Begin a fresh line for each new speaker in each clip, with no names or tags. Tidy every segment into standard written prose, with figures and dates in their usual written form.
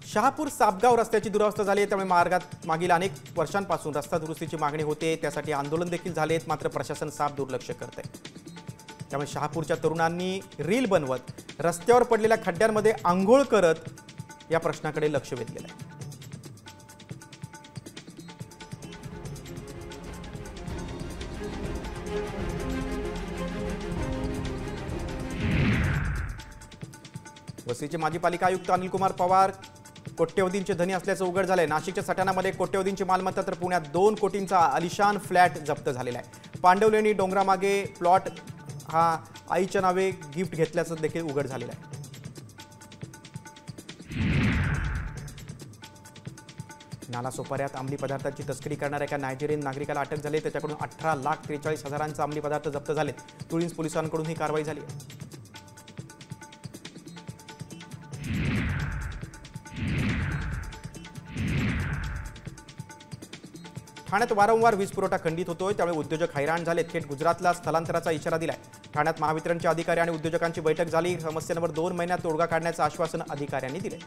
शहापूर सापगाव रस्त्याची दुरावस्था झाली आहे, त्यामुळे मार्गात मागील अनेक वर्षांपासून रस्ता दुरुस्तीची मागणी होते। त्यासाठी आंदोलन देखील झालेत, मात्र प्रशासन साफ दुर्लक्ष करते। त्यामुळे शहापूरच्या तरुणांनी रील बनवत रस्त्यावर पडलेल्या खड्ड्यांमध्ये आंघोळ करत या प्रश्नाकडे लक्ष वेधलेलं आहे। वसईचे माजी पालिका आयुक्त अनिल कुमार पवार कोट्यवधींचे धनी असल्याचं उघड झालंय। नाशिकच्या सटाणामध्ये कोट्यवधींची मालमत्ता तर पुण्यात 2 कोटींचा आलिशान फ्लॅट जप्त झालेला आहे। पांडवलेणी डोंगरामागे प्लॉट हा आईच्या नावे गिफ्ट घेतल्याचं देखील उघड झालेलं आहे। नालासोपाऱ्यात अंमली पदार्थांची तस्करी करणाऱ्या एका नायजेरियन नागरिकाला अटक झाली। त्याच्याकडून 18,43,000 अंमली पदार्थ जप्त झाले। तुळींज पोलिसांकडून ही कारवाई झाली आहे। ठाण्यात वारंवार वीज पुरवठा खंडित होतोय, त्यामुळे उद्योजक हैराण झाले। थेट गुजरातला स्थलांतराचा इशारा दिलाय। ठाण्यात महावितरणचे अधिकारी आणि उद्योजकांची बैठक झाली। समस्यांवर 2 महिन्यात तोडगा काढण्याचं आश्वासन अधिकाऱ्यांनी दिले।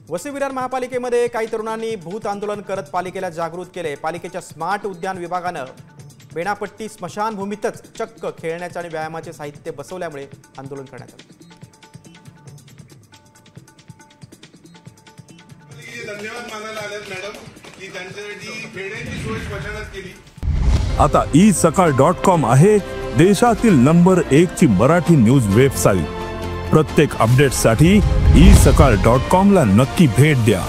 वसई विरार महापालिकेमध्ये काही तरुणांनी भूत आंदोलन करत पालिकेला जागृत केले। पालिकेच्या स्मार्ट उद्यान विभागानं बेणापट्टी स्मशानभूमीतच चक्क खेळण्याचे आणि व्यायामाचे साहित्य बसवल्यामुळे आंदोलन करण्यात आले।
धन्यवाद मानायला आलेत मॅडम की त्यांच्यासाठी खेळण्याची सोय स्मशानात केली।
आता isakal.com आहे देशातील नंबर 1 ची मराठी न्यूज वेबसाईट। प्रत्येक अपडेटसाठी isakal.com ला नक्की भेट द्या।